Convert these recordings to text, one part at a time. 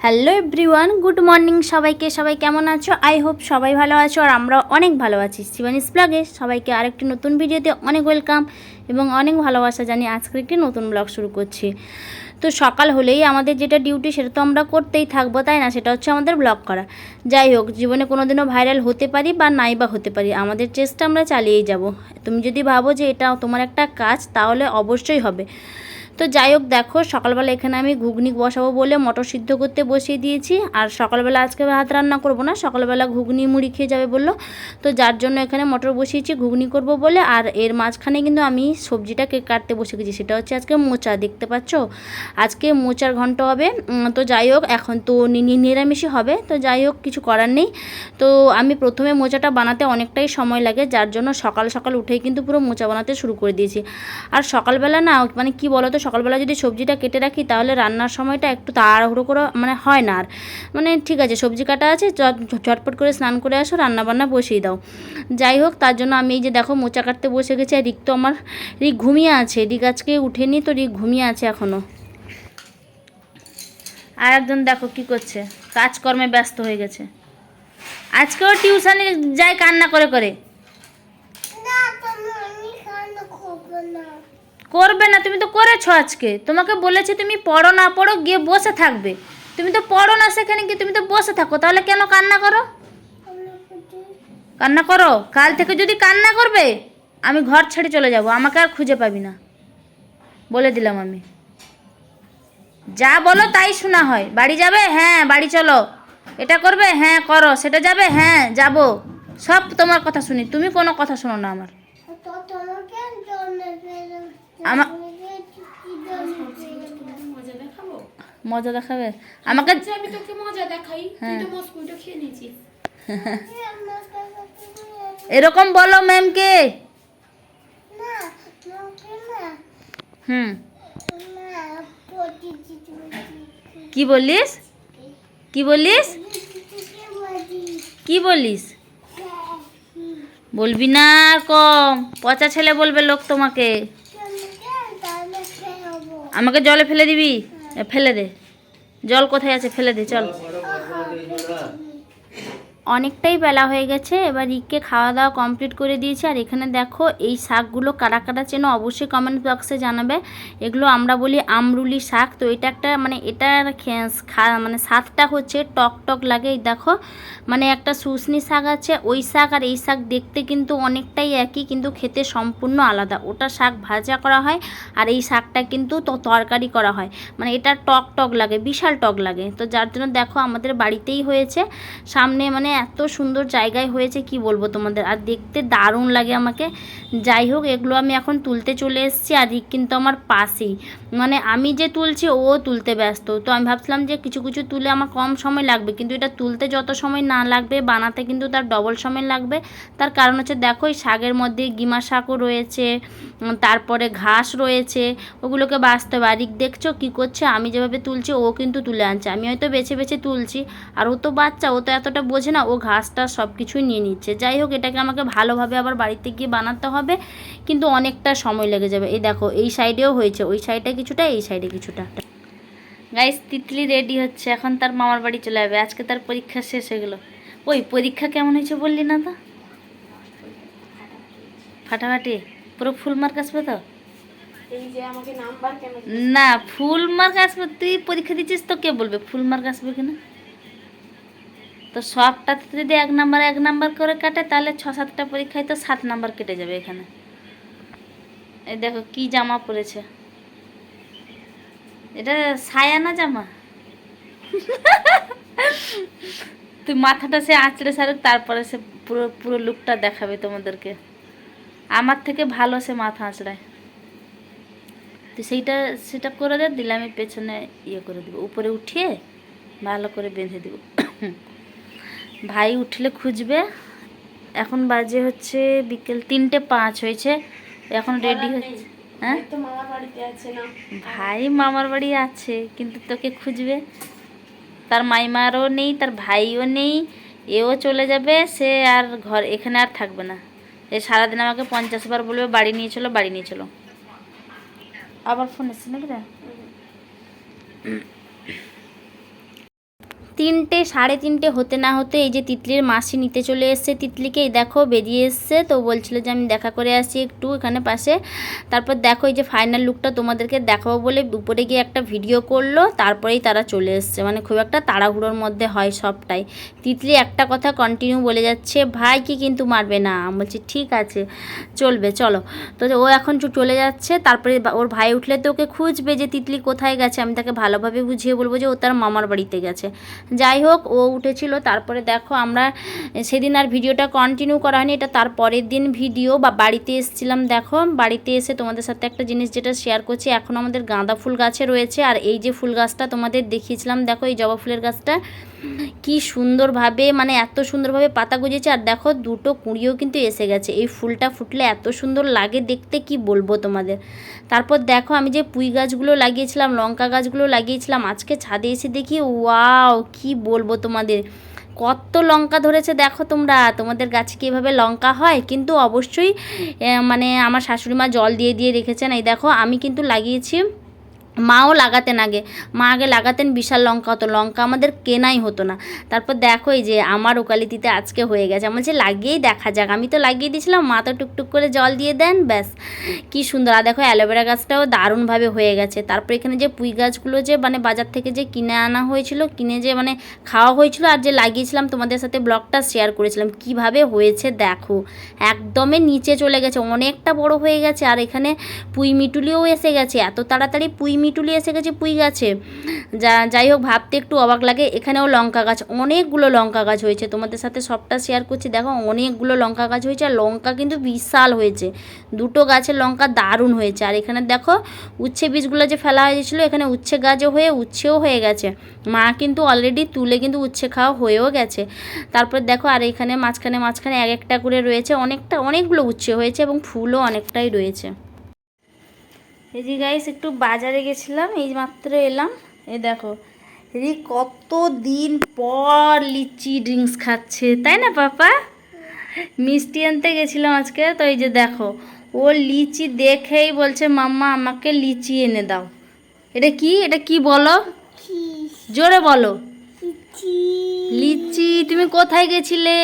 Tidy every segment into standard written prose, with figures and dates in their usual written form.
Hello everyone, good morning সবাইকে। সবাই কেমন আছো? আই হোপ সবাই ভালো আছো আর আমরা অনেক ভালো আছি। শিবানীস ব্লগে সবাইকে আরেকটি নতুন ভিডিওতে অনেক ওয়েলকাম এবং অনেক ভালোবাসা জানি। আজকে একটি নতুন ব্লগ শুরু করছি। তো সকাল হলেই আমাদের যেটা ডিউটি সেটা তো আমরা করতেই থাকবো, তাই না? সেটা হচ্ছে আমাদের ব্লগ করা। যাই হোক, জীবনে কোনো দিনও ভাইরাল হতে পারি বা নাই বা হতে পারি, আমাদের চেষ্টা আমরা চালিয়েই যাব। তুমি যদি ভাবো যে এটা তোমার একটা কাজ, তাহলে অবশ্যই হবে। তো যাই হোক, দেখো সকালবেলা এখানে আমি ঘুগনি বসাবো বলে মটর সিদ্ধ করতে বসিয়ে দিয়েছি। আর সকালবেলা আজকে ভাত রান্না করব না, সকালবেলা ঘুগনি মুড়ি খেয়ে যাবে বললো, তো যার জন্য এখানে মটর বসিয়েছি ঘুগনি করব বলে। আর এর মাঝখানে কিন্তু আমি সবজিটা কাটতে বসে গেছি, সেটা হচ্ছে আজকে মোচা। দেখতে পাচ্ছ আজকে মোচার ঘন্ট হবে। তো যাই হোক, এখন তো নিরামিষই হবে, তো যাই হোক কিছু করার নেই। তো আমি প্রথমে মোচাটা বানাতে অনেকটাই সময় লাগে, যার জন্য সকাল সকাল উঠেই কিন্তু পুরো মোচা বানাতে শুরু করে দিয়েছি। আর সকালবেলা না, মানে কি বলো তো, সকালবেলা যদি সবজিটা কেটে রাখি তাহলে রান্নার সময়টা একটু তাড়াহুড়ো করে মানে হয় না। আর মানে ঠিক আছে, সবজি কাটা আছে, ঝটপট করে স্নান করে আসো, রান্নাবান্না বসিয়ে দাও। যাই হোক, তার জন্য আমি এই যে দেখো মোচা কাটতে বসে গেছি। আর রিক তো আমার ঘুমিয়ে আছে, রিক আজকে উঠেনি, তো রিক ঘুমিয়ে আছে এখনও। আর একজন দেখো কি করছে, কাজকর্মে ব্যস্ত হয়ে গেছে। আজকেও টিউশনে যায় কান্না করে করে। করবে না? তুমি তো করেছো আজকে, তোমাকে বলেছি তুমি পড়ো না পড়ো গিয়ে বসে থাকবে। তুমি তো পড়ো না, সেখানে গিয়ে তুমি তো বসে থাকো, তাহলে কেন কান্না করো? কান্না করো, কাল থেকে যদি কান্না করবে আমি ঘর ছেড়ে চলে যাব, আমাকে আর খুঁজে পাবি না, বলে দিলাম আমি। যা বলো তাই শোনা হয়। বাড়ি যাবে? হ্যাঁ বাড়ি চলো। এটা করবে? হ্যাঁ করো। সেটা যাবে? হ্যাঁ যাব। সব তোমার কথা শুনি, তুমি কোনো কথা শোনো না আমার। আমার মজা দেখাবে আমাকে? আমি তোকে মজা দেখাই, তুই তো মস্কুইটা খেয়ে নিয়েছিস। এরকম বলো ম্যামকে। কি বলিস? কি বলিস? কি বলিস? বলবি না কম, পচা ছেলে বলবে লোক তোমাকে। আমাকে জলে ফেলে দিবি? ফেলে দে, জল কোথায় আছে ফেলে দে, চল। অনেকটাই বেলা হয়ে গেছে, এবার রিককে খাওয়া দাওয়া কমপ্লিট করে দিয়েছি। আর এখানে দেখো এই শাকগুলো কারা কারা চেনো অবশ্যই কমেন্ট বক্সে জানাবে। এগুলো আমরা বলি আমরুলি শাক। তো এটা একটা মানে এটার মানে স্বাদটা হচ্ছে টক টক লাগে। এই দেখো মানে একটা শুশনি শাক আছে, ওই শাক আর এই শাক দেখতে কিন্তু অনেকটাই একই, কিন্তু খেতে সম্পূর্ণ আলাদা। ওটা শাক ভাজা করা হয় আর এই শাকটা কিন্তু তরকারি করা হয়। মানে এটা টক টক লাগে, বিশাল টক লাগে। তো যার জন্য দেখো আমাদের বাড়িতেই হয়েছে, সামনে মানে এত সুন্দর জায়গায় হয়েছে কি বলবো তোমাদের, আর দেখতে দারুণ লাগে আমাকে। যাই হোক, এগুলো আমি এখন তুলতে চলে এসেছি। আর রিক কিন্তু আমার পাশেই, মানে আমি যে তুলছি ও তুলতে ব্যস্ত। তো আমি ভাবছিলাম যে কিছু কিছু তুলে আমার কম সময় লাগবে, কিন্তু এটা তুলতে যত সময় না লাগবে বানাতে কিন্তু তার ডবল সময় লাগবে। তার কারণ হচ্ছে দেখো এই শাকের মধ্যে গিমা শাকও রয়েছে, তারপরে ঘাস রয়েছে, ওগুলোকে বাছতে হবে। আর রিক দেখছো কী করছে, আমি যেভাবে তুলছি ও কিন্তু তুলে আনছে। আমি হয়তো বেছে বেছে তুলছি, আর ও তো বাচ্চা, ও তো এতটা বোঝে না, ও ঘাসটা সব কিছুই নিয়ে নিচ্ছে। যাই হোক, এটাকে আমাকে ভালোভাবে আবার বাড়িতে গিয়ে বানাতে হবে, কিন্তু অনেকটা সময় লেগে যাবে। এই দেখো এই সাইডেও হয়েছে, ওই সাইডে কিছুটা, এই সাইডে কিছুটা। গাইস, তিতলি রেডি হচ্ছে, এখন তার মামার বাড়ি চলে যাবে। আজকে তার পরীক্ষা শেষ হয়ে গেল। ওই পরীক্ষা কেমন হয়েছে বললি না তো? ফাটাফাটি, পুরো ফুল মার্ক আসবে তো? না, ফুল মার্ক আসবে। তুই পরীক্ষা দিচ্ছিস তো কে বলবে ফুল মার্ক আসবে কিনা? তো সবটাতে যদি এক নাম্বার করে কাটে, তাহলে 6-7টা পরীক্ষায় তো 7 নাম্বার কেটে যাবে এখানে। এই দেখো কি জামা পরেছে, এটা সায়ানা জামা। তুই মাথাটা সে আঁচড়ে সারুক, তারপরে সে পুরো পুরো লুকটা দেখাবে তোমাদেরকে। আমার থেকে ভালো সে মাথা আঁচড়ায়। তো সেইটা সেটা করে দিলে আমি পেছনে ইয়ে করে দেবো, উপরে উঠিয়ে ভালো করে বেঁধে দেবো। ভাই উঠলে খুঁজবে। এখন বাজে হচ্ছে বিকেল 3:05 হয়েছে, এখন রেডি হচ্ছে। হ্যাঁ, ভাই মামার বাড়ি আছে, কিন্তু তোকে খুঁজবে। তার মাইমারও নেই, তার ভাইও নেই, এও চলে যাবে, সে আর ঘর এখানে আর থাকবে না। এ সারাদিন আমাকে 50 বার বলবে বাড়ি নিয়ে চলো, বাড়ি নিয়ে চলো। আবার ফোন এসছে নাকি রে? 3টে 3:30 হতে না হতে এই যে তিতলির মাসি নিতে চলে এসছে তিতলিকে। এই দেখো বেরিয়ে এসছে, তো বলছিল যে আমি দেখা করে আসি একটু এখানে পাশে। তারপর দেখো এই যে ফাইনাল লুকটা তোমাদেরকে দেখাবো বলে উপরে গিয়ে একটা ভিডিও করলো, তারপরেই তারা চলে এসছে। মানে খুব একটা তাড়াহুড়োর মধ্যে হয় সবটাই। তিতলি একটা কথা কন্টিনিউ বলে যাচ্ছে, ভাইকে কিন্তু মারবে না। আমি বলছি ঠিক আছে চলবে চলো। তো ও এখন চলে যাচ্ছে, তারপরে ওর ভাই উঠলে তো ওকে খুঁজবে যে তিতলি কোথায় গেছে। আমি তাকে ভালোভাবে বুঝিয়ে বলবো যে ও তার মামার বাড়িতে গেছে। যাই হোক ও উঠেছিল। তারপরে দেখো আমরা সেদিন আর ভিডিওটা কন্টিনিউ করা হয়নি, এটা তার পরের দিন ভিডিও। বা বাড়িতে এসেছিলাম, দেখো বাড়িতে এসে তোমাদের সাথে একটা জিনিস যেটা শেয়ার করছি, এখন আমাদের গাঁদা ফুল গাছে রয়েছে। আর এই যে ফুল গাছটা তোমাদের দেখিয়েছিলাম, দেখো এই জবা ফুলের গাছটা কি সুন্দরভাবে মানে এত সুন্দরভাবে পাতা গজিয়েছে। আর দেখো দুটো কুঁড়িও কিন্তু এসে গেছে। এই ফুলটা ফুটলে এত সুন্দর লাগে দেখতে, কি বলবো তোমাদের। তারপর দেখো আমি যে পুঁই গাছগুলো লাগিয়েছিলাম, লঙ্কা গাছগুলো লাগিয়েছিলাম, আজকে ছাদে এসে দেখি ওয়াও কি বলবো তোমাদের, কত লঙ্কা ধরেছে দেখো তোমরা। তোমাদের গাছে কি এভাবে লঙ্কা হয়? কিন্তু অবশ্যই মানে আমার শাশুড়ি মা জল দিয়ে দিয়ে রেখেছেন। এই দেখো আমি কিন্তু লাগিয়েছি, মাও লাগাতেন আগে, মা আগে লাগাতেন, বিশাল লঙ্কা হতো, লঙ্কা আমাদের কেনাই হতো না। তারপর দেখো এই যে আমার ওকালিতিতে আজকে হয়ে গেছে। আমার যে লাগিয়েই দেখা যাক, আমি তো লাগিয়ে দিয়েছিলাম, মা তো টুকটুক করে জল দিয়ে দেন, ব্যাস কি সুন্দর। আর দেখো অ্যালোভেরা গাছটাও দারুণভাবে হয়ে গেছে। তারপর এখানে যে পুঁই গাছগুলো যে মানে বাজার থেকে যে কিনে আনা হয়েছিল, কিনে যে মানে খাওয়া হয়েছিল, আর যে লাগিয়েছিলাম তোমাদের সাথে ব্লগটা শেয়ার করেছিলাম, কিভাবে হয়েছে দেখো, একদমই নিচে চলে গেছে, অনেকটা বড় হয়ে গেছে। আর এখানে পুঁই মিটুলিও এসে গেছে, এত তাড়াতাড়ি পুঁই মিটুলি এসে গেছে পুঁই গাছে। যাই হোক ভাবতে একটু অবাক লাগে। এখানেও লঙ্কা গাছ, অনেকগুলো লঙ্কা গাছ হয়েছে, তোমাদের সাথে সবটা শেয়ার করছি। দেখো অনেকগুলো লঙ্কা গাছ হয়েছে, আর লঙ্কা কিন্তু বিশাল হয়েছে, দুটো গাছের লঙ্কা দারুণ হয়েছে। আর এখানে দেখো উচ্ছে বীজগুলো যে ফেলা হয়েছিল, এখানে উচ্ছে গাছও হয়ে উচ্ছেও হয়ে গেছে। মা কিন্তু অলরেডি তুলে কিন্তু উচ্ছে খাওয়া হয়েও গেছে। তারপর দেখো আর এখানে মাঝখানে মাঝখানে এক একটা করে রয়েছে, অনেকগুলো উচ্ছে হয়েছে এবং ফুলও অনেকটাই রয়েছে। এই যে গাইস একটু বাজারে গেছিলাম, এই মাত্র এলাম। এই দেখো রি কত দিন পর লিচি ড্রিঙ্কস খাচ্ছে, তাই না পাপা? মিষ্টি আনতে গেছিলাম আজকে, তো এই যে দেখো ও লিচি দেখেই বলছে মাম্মা আমাকে লিচি এনে দাও। এটা কি বলো, জোরে বলো। লিচি। তুমি কোথায় গেছিলে?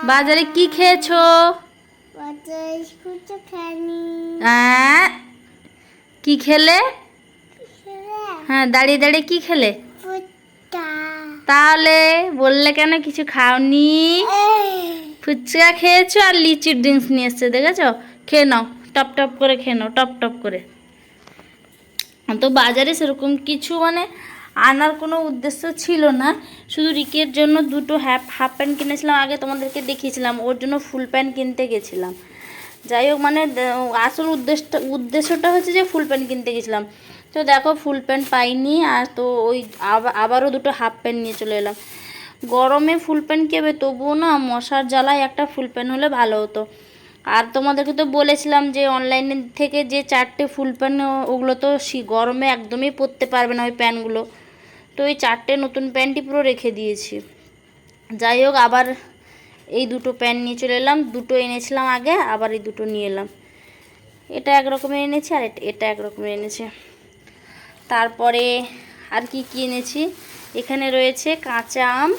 বাজারে কি খেয়েছো? কি খেলে? হ্যাঁ দাঁড়িয়ে দাঁড়িয়ে কি খেলে? তাহলে বললে কেন কিছু খাওনি? ফুচকা খেয়েছো আর লিচির ড্রিঙ্কস নিয়ে এসছে, দেখেছো? খেয়ে নাও, টপ টপ করে খেয়ে নাও, টপ টপ করে। তো বাজারে সেরকম কিছু মানে আনার কোনো উদ্দেশ্য ছিল না, শুধু রিকের জন্য দুটো হাফ প্যান্ট কিনেছিলাম, আগে তোমাদেরকে দেখিয়েছিলাম, ওর জন্য ফুল প্যান্ট কিনতে গেছিলাম। যাই হোক মানে আসল উদ্দেশ্যটা হচ্ছে যে ফুল প্যান্ট কিনতে গেছিলাম। তো দেখো ফুল প্যান্ট পাইনি, আর তো ওই আবারও দুটো হাফ প্যান্ট নিয়ে চলে এলাম। গরমে ফুল প্যান্ট কেবে, তবুও না মশার জ্বালায় একটা ফুল প্যান্ট হলে ভালো হতো। আর তোমাদেরকে তো বলেছিলাম যে অনলাইনে থেকে যে 4টে ফুল প্যান্ট, ওগুলো তো গরমে একদমই পরতে পারবে না ওই প্যান্টগুলো। তো ওই 4টে নতুন প্যান্টই পুরো রেখে দিয়েছি। যাই হোক আবার এই দুটো প্যান্ট নিয়ে চলে এলাম, দুটো এনেছিলাম আগে, আবার এই দুটো নিয়ে এলাম। এটা এক রকমের এনেছি আর এটা এক রকমের এনেছি। তারপরে আর কি কি এনেছি, এখানে রয়েছে কাঁচা আম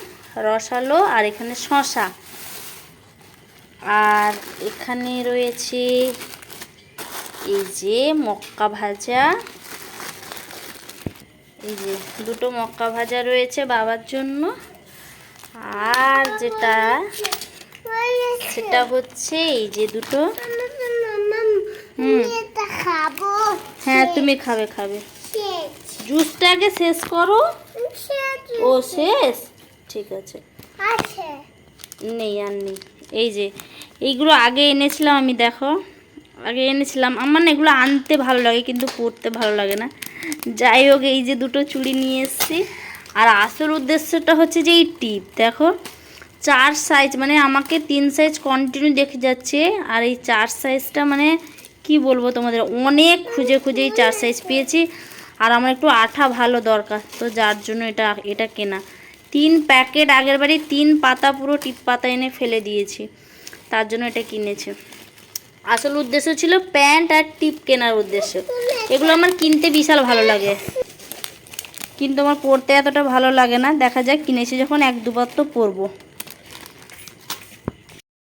রসালো, আর এখানে শসা, আর এখানে রয়েছে এই যে মক্কা ভাজা, এই যে দুটো মক্কা ভাজা রয়েছে বাবার জন্য। আর সেটা হচ্ছে এই যে দুটো, হ্যাঁ তুমি খাবে। জুসটা আগে শেষ করো। ও শেষ, ঠিক আছে নেই আর নেই। এই যে এইগুলো আগে এনেছিলাম আমি, দেখো আগে এনেছিলাম। আমার না এগুলো আনতে ভালো লাগে কিন্তু পরতে ভালো লাগে না। যাই হোক এই যে দুটো চুড়ি নিয়ে এসেছি। আর আসল উদ্দেশ্যটা হচ্ছে যে এই টিপ দেখো 4 সাইজ, মানে আমাকে 3 সাইজ কন্টিনিউ দেখে যাচ্ছে, আর এই 4 সাইজটা মানে কি বলবো তোমাদের, অনেক খুঁজে এই 4 সাইজ পেয়েছি। আর আমার একটু আঠা ভালো দরকার, তো যার জন্য এটা কেনা। 3 প্যাকেট আগের বাড়ি 3 পাতা পুরো টিপ পাতা এনে ফেলে দিয়েছি, তার জন্য এটা কিনেছে। আসল উদ্দেশ্য ছিল প্যান্ট আর টিপ কেনার উদ্দেশ্য। এগুলো আমার কিনতে বিশাল ভালো লাগে। কিন্তু আমার পরতে এতটা ভালো লাগে না, দেখা যাক কিনেছি যখন এক দুবার তো পরবো।